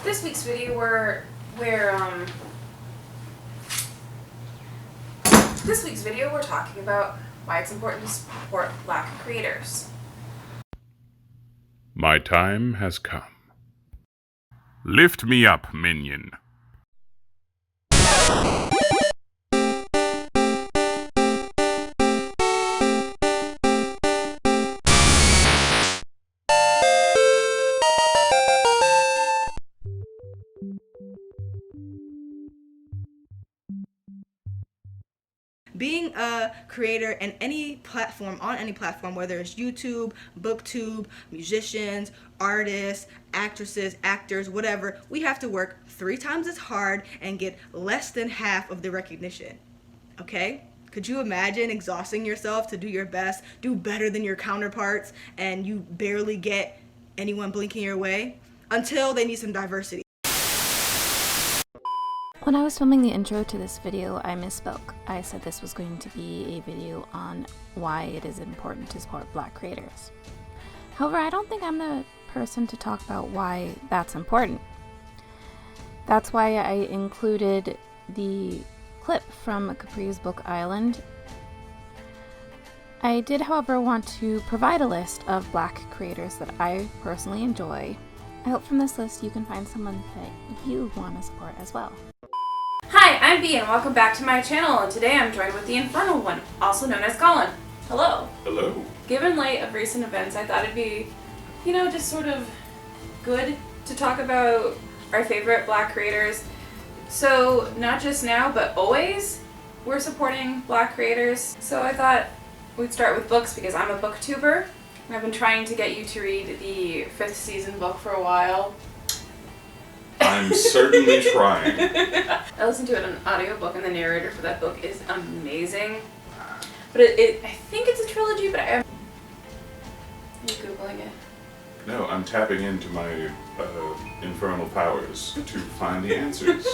This week's video we're talking about why it's important to support Black creators. My time has come. Lift me up, minion. Being a creator in any platform, on any platform, whether it's YouTube, BookTube, musicians, artists, actresses, actors, whatever, we have to work 3 times as hard and get less than half of the recognition. Okay? Could you imagine exhausting yourself to do your best, do better than your counterparts, and you barely get anyone blinking your way? Until they need some diversity. When I was filming the intro to this video, I misspoke. I said this was going to be a video on why it is important to support Black creators. However, I don't think I'm the person to talk about why that's important. That's why I included the clip from Capri's book Island. I did, however, want to provide a list of Black creators that I personally enjoy. I hope from this list you can find someone that you want to support as well. Hi, I'm Bea and welcome back to my channel, and today I'm joined with the Infernal One, also known as Collin. Hello. Hello. Given light of recent events, I thought it'd be, just sort of good to talk about our favorite Black creators. So, not just now, but always, we're supporting Black creators. So I thought we'd start with books because I'm a booktuber, and I've been trying to get you to read the 5th season book for a while. I'm certainly trying. I listened to it on an audiobook, and the narrator for that book is amazing. But I think it's a trilogy, but I'm Googling it. No, I'm tapping into my infernal powers to find the answers.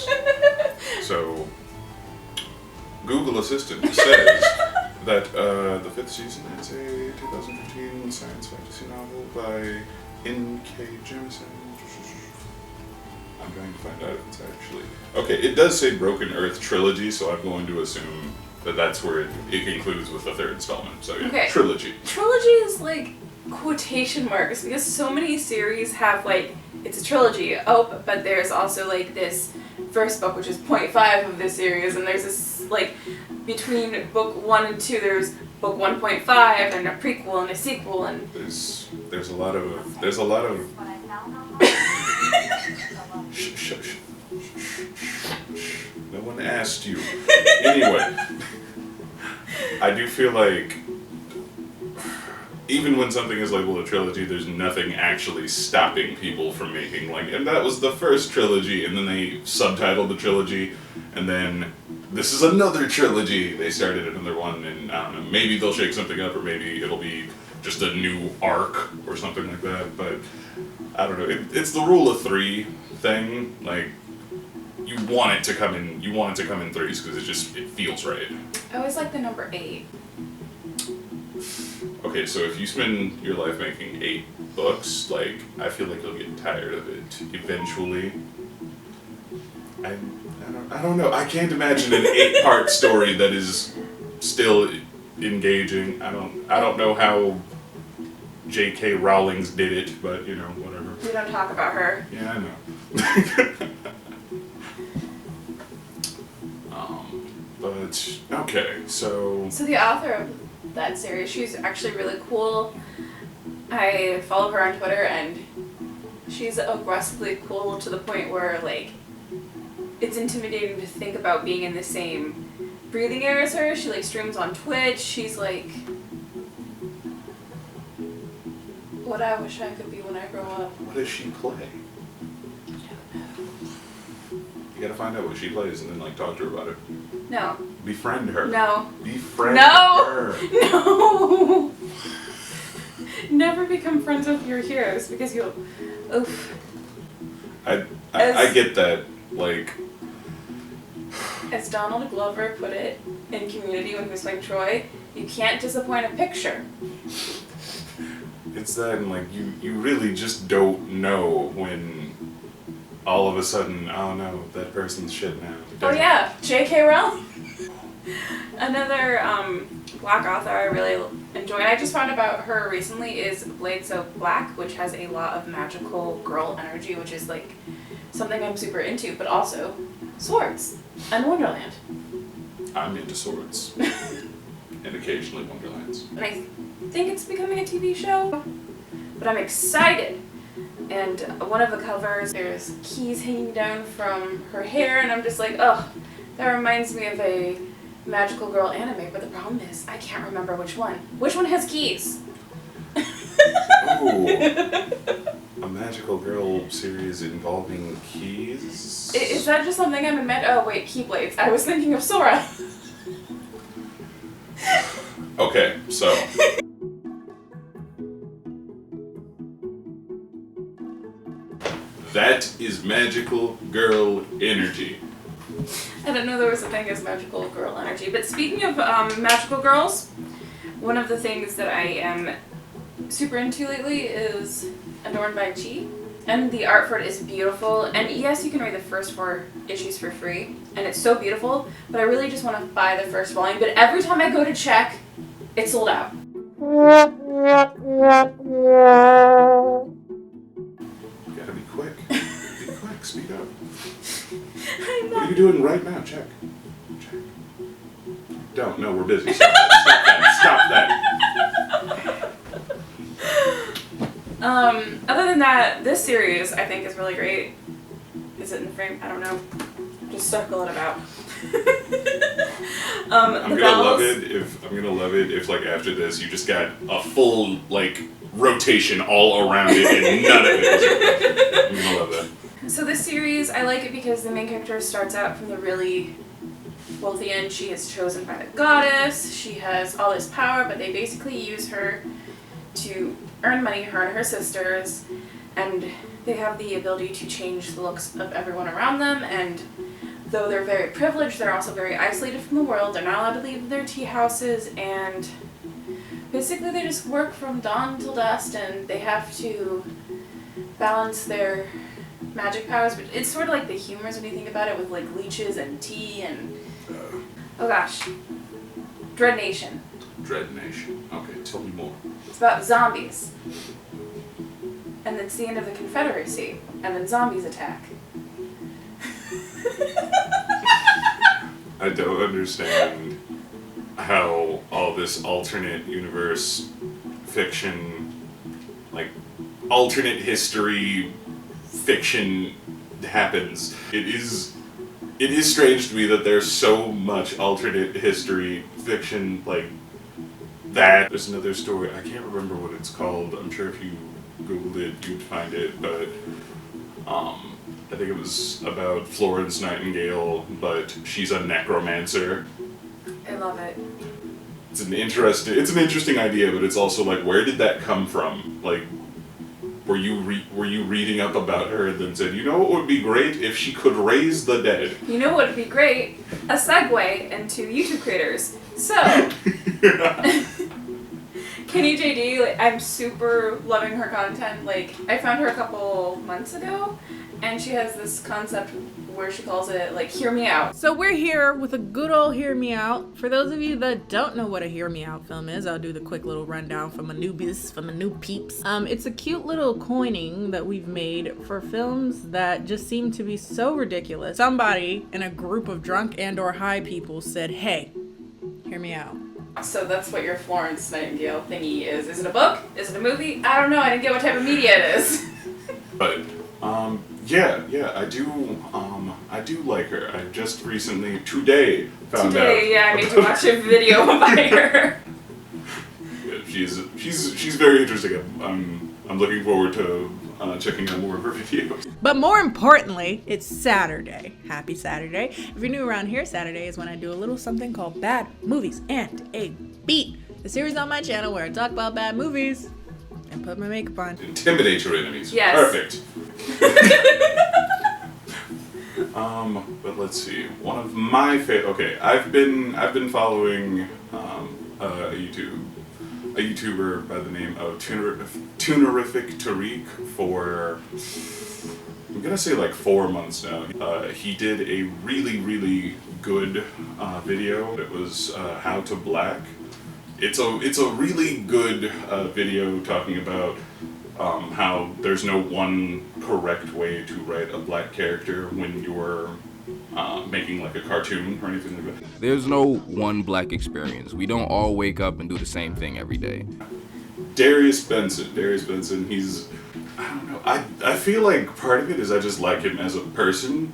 So, Google Assistant says that the 5th season is a 2015 science fantasy novel by N.K. Jemisin. I'm trying to find out if it's actually... Okay, it does say Broken Earth Trilogy, so I'm going to assume that that's where it concludes with the 3rd installment. So yeah, okay. Trilogy. Trilogy is like quotation marks because so many series have it's a trilogy. Oh, but there's also this first book, which is 0.5 of this series, and there's this between book 1 and 2, there's book 1.5 and a prequel and a sequel, and there's a lot of Shh. No one asked you. Anyway, I do feel like even when something is labeled a trilogy, there's nothing actually stopping people from making and that was the first trilogy, and then they subtitled the trilogy, and then this is another trilogy. They started another one, and I don't know, maybe they'll shake something up, or maybe it'll be just a new arc or something like that, but I don't know. It's the rule of 3 thing. You want it to come in 3s because it feels right. I always like the number 8. Okay, so if you spend your life making 8 books, I feel like you'll get tired of it eventually. I don't know. I can't imagine an 8-part story that is still engaging. I don't know how J.K. Rowling did it, but whatever. We don't talk about her. Yeah, I know. But okay, so the author of that series, she's actually really cool. I follow her on Twitter, and she's aggressively cool to the point where it's intimidating to think about being in the same breathing air as her. She streams on Twitch. She's what I wish I could be when I grow up. What does she play? You gotta find out what she plays and then talk to her about it. No. Befriend her. No. Befriend her. No. Never become friends with your heroes because you'll. Oof. I get that. As Donald Glover put it in Community when he was playing Troy, you can't disappoint a picture. It's that, and you really just don't know when all of a sudden, oh no, that person's shit now. Oh yeah, J.K. Rowling. Another Black author I really enjoy, and I just found about her recently, is Blades of Black, which has a lot of magical girl energy, which is like something I'm super into, but also swords and Wonderland. I'm into swords. And occasionally Wonderlands. And I think it's becoming a TV show, but I'm excited. And one of the covers, there's keys hanging down from her hair, and I'm just like, oh, that reminds me of a magical girl anime, but the problem is I can't remember which one. Which one has keys? Ooh. A magical girl series involving keys? Is that just something I'm meant? Oh wait, Keyblades. I was thinking of Sora. Okay, so. That is magical girl energy. I didn't know there was a thing as magical girl energy. But speaking of magical girls, one of the things that I am super into lately is Adorned by Chi. And the art for it is beautiful. And yes, you can read the first 4 issues for free. And it's so beautiful. But I really just want to buy the first volume. But every time I go to check, it's sold out. You gotta be quick. Be quick, speed up. What are you doing right now? Check. Check. Don't. No, we're busy. Stop that. Stop that. Other than that, this series I think is really great. Is it in the frame? I don't know. Just circle it about. I'm gonna love it if like after this you just got a full like rotation all around it and none of it is. I'm gonna love that. So this series, I like it because the main character starts out from the really wealthy end. She is chosen by the goddess. She has all this power, but they basically use her to earn money, her and her sisters, and they have the ability to change the looks of everyone around them. And though they're very privileged, they're also very isolated from the world. They're not allowed to leave their tea houses, and basically they just work from dawn till dusk, and they have to balance their magic powers. But it's sort of like the humors when you think about it, with like leeches and tea and oh gosh, Dread Nation. Dread Nation. Okay, tell me more. It's about zombies, and it's the end of the Confederacy, and then zombies attack. I don't understand how all this alternate universe fiction, like alternate history fiction happens. It is strange to me that there's so much alternate history fiction like that. There's another story, I can't remember what it's called. I'm sure if you Googled it, you'd find it, but I think it was about Florence Nightingale, but she's a necromancer. I love it. It's an interesting idea, but it's also like, where did that come from? Like, were you reading up about her and then said, you know what would be great if she could raise the dead? You know what would be great? A segue into YouTube creators. So, Kennie JD, like, I'm super loving her content. Like, I found her a couple months ago, and she has this concept where she calls it, like, Hear Me Out. So we're here with a good old Hear Me Out. For those of you that don't know what a Hear Me Out film is, I'll do the quick little rundown for my newbies, for my new peeps. It's a cute little coining that we've made for films that just seem to be so ridiculous. Somebody in a group of drunk and or high people said, hey, hear me out. So that's what your Florence Nightingale thingy is. Is it a book? Is it a movie? I don't know. I didn't get what type of media it is. But, yeah, I do like her. I just recently, today, found out. I made you watch a video about her. Yeah, she's very interesting. I'm looking forward to checking out more of her videos. But more importantly, it's Saturday. Happy Saturday. If you're new around here, Saturday is when I do a little something called Bad Movies and a Beat. The series on my channel where I talk about bad movies and put my makeup on. Intimidate your enemies. Yes. Perfect. But let's see. One of my favorite. Okay, I've been following a YouTuber by the name of ToonrificTariq for I'm gonna say like 4 months now. He did a really good video. It was How to Black. It's a really good video talking about how there's no one correct way to write a black character when you're making like a cartoon or anything like that. There's no one black experience. We don't all wake up and do the same thing every day. Darius Benson, he's, I don't know, I feel like part of it is I just like him as a person.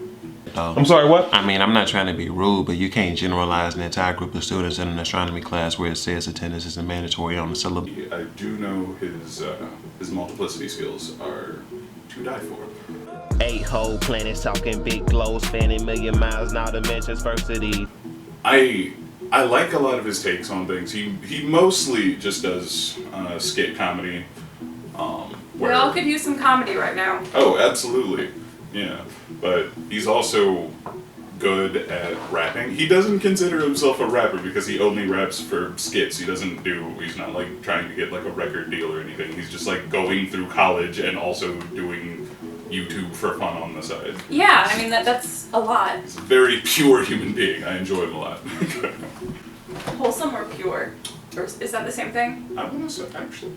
I'm sorry, what? I mean, I'm not trying to be rude, but you can't generalize an entire group of students in an astronomy class where it says attendance isn't mandatory on the syllabus. I do know his multiplicity skills are to die for. 8 whole planets talking big glows spanning million miles, now dimensions versity. I like a lot of his takes on things. He mostly just does skit comedy. We all could use some comedy right now. Oh, absolutely. Yeah. But he's also good at rapping. He doesn't consider himself a rapper because he only raps for skits. He's not like trying to get like a record deal or anything. He's just like going through college and also doing YouTube for fun on the side. Yeah, I mean that's a lot. He's a very pure human being. I enjoy him a lot. Wholesome or pure? Or is that the same thing? I want to say, actually,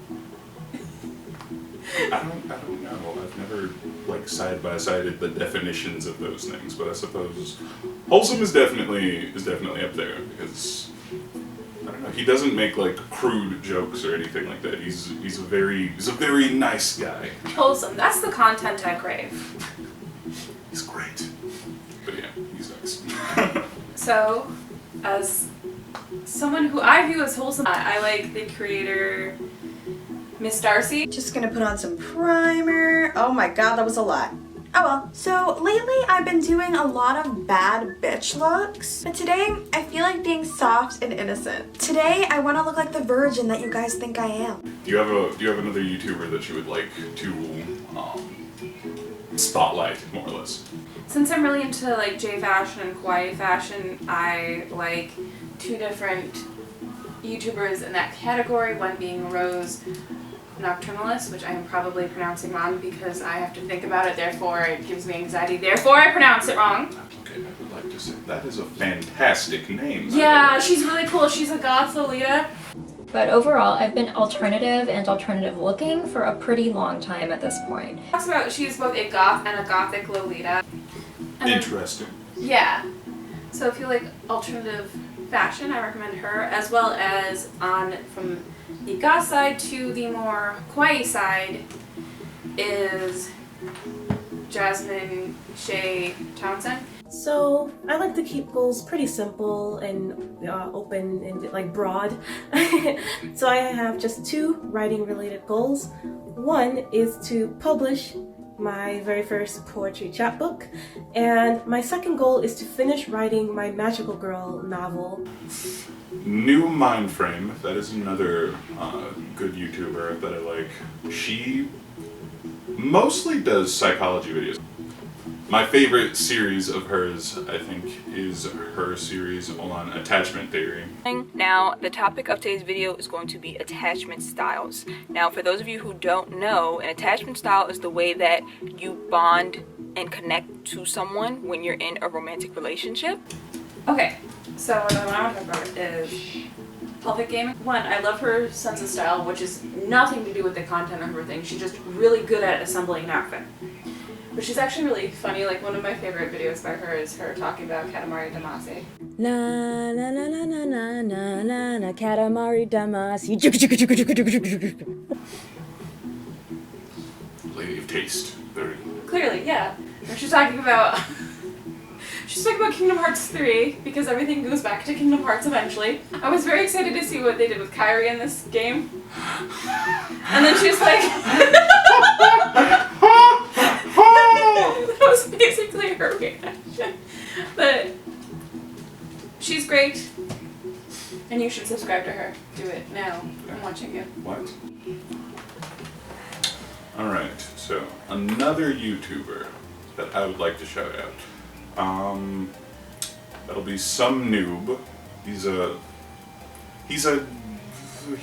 I don't know. I've never like side by sided the definitions of those things, but I suppose Wholesome is definitely up there because I don't know. He doesn't make like crude jokes or anything like that. He's a very nice guy. Wholesome. That's the content I crave. He's great. But yeah, he's nice. So, as someone who I view as wholesome, I like the creator, Miss Darcy. Just gonna put on some primer. Oh my god, that was a lot. Oh well. So lately I've been doing a lot of bad bitch looks, but today I feel like being soft and innocent. Today I want to look like the virgin that you guys think I am. Do you have another YouTuber that you would like to spotlight, more or less? Since I'm really into like J fashion and kawaii fashion, I like 2 different YouTubers in that category, one being Rose Nocturnalia, which I am probably pronouncing wrong because I have to think about it, therefore it gives me anxiety, therefore I pronounce it wrong. Okay, I would like to say that is a fantastic name. Yeah, she's really cool. She's a goth Lolita. But overall, I've been alternative and alternative looking for a pretty long time at this point. Talks about she's both a goth and a gothic Lolita. And interesting. Yeah. So if you like alternative fashion, I recommend her, as well as from the goth side to the more kawaii side is Jasmine, Shea, Townsend. So I like to keep goals pretty simple and open and like broad. So I have just 2 writing related goals. One is to publish my very first poetry chapbook, and my second goal is to finish writing my Magical Girl novel. New Mind Frame, that is another good YouTuber that I like. She mostly does psychology videos. My favorite series of hers, I think, is her series on attachment theory. Now, the topic of today's video is going to be attachment styles. Now, for those of you who don't know, an attachment style is the way that you bond and connect to someone when you're in a romantic relationship. Okay, so what I want to talk about is Pelvic Gaming. One, I love her sense of style, which is nothing to do with the content of her thing. She's just really good at assembling an outfit. But she's actually really funny. Like, one of my favorite videos by her is her talking about Katamari Damacy. Na na na na na na na na na Katamari Damacy. Lady of taste. Very. Clearly, yeah. And she's talking about Kingdom Hearts 3 because everything goes back to Kingdom Hearts eventually. I was very excited to see what they did with Kairi in this game. And then she's like that was basically her reaction. But she's great. And you should subscribe to her. Do it now. I'm watching you. What? Alright, so another YouTuber that I would like to shout out. That'll be some noob. He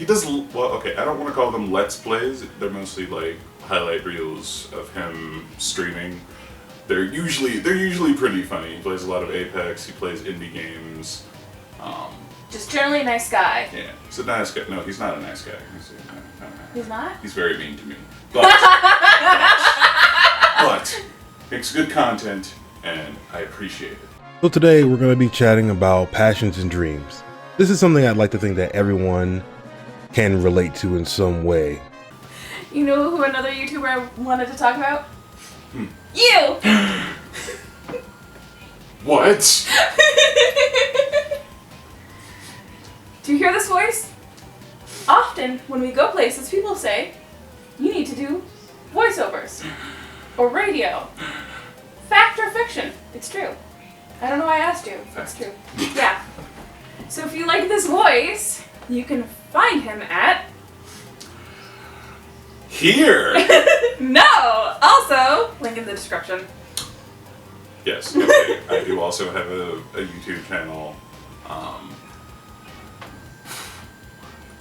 does, well, okay, I don't want to call them Let's Plays. They're mostly like highlight reels of him streaming. they're usually pretty funny. He plays a lot of Apex. He plays indie games. Just generally a nice guy. Yeah, he's a nice guy. No, he's not a nice guy. He's not? He's very mean to me. But makes good content, and I appreciate it. So today we're going to be chatting about passions and dreams. This is something I'd like to think that everyone can relate to in some way. You know who another YouTuber I wanted to talk about? You! What? Do you hear this voice? Often, when we go places, people say, you need to do voiceovers. Or radio. Fact or fiction? It's true. I don't know why I asked you. It's true. Yeah. So if you like this voice, you can find him at... Here! No! Also, link in the description. Yes, okay. I do also have a YouTube channel.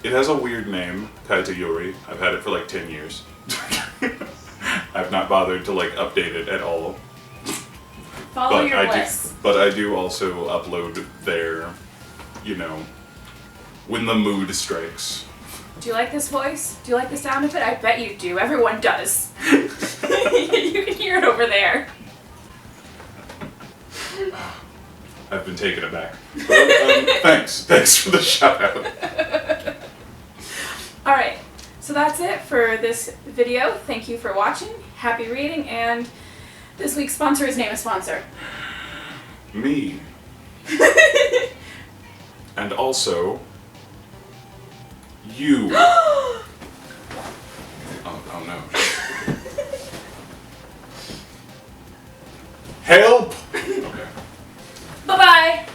It has a weird name, Kaita Yuri. I've had it for like 10 years. I've not bothered to like update it at all. Follow your list. But I do also upload there, when the mood strikes. Do you like this voice? Do you like the sound of it? I bet you do. Everyone does. You can hear it over there. I've been taken aback. But, thanks for the shout out. Alright, so that's it for this video. Thank you for watching. Happy reading, and this week's sponsor is name a sponsor. Me. And also, you. Oh no. Help! Okay. Bye-bye!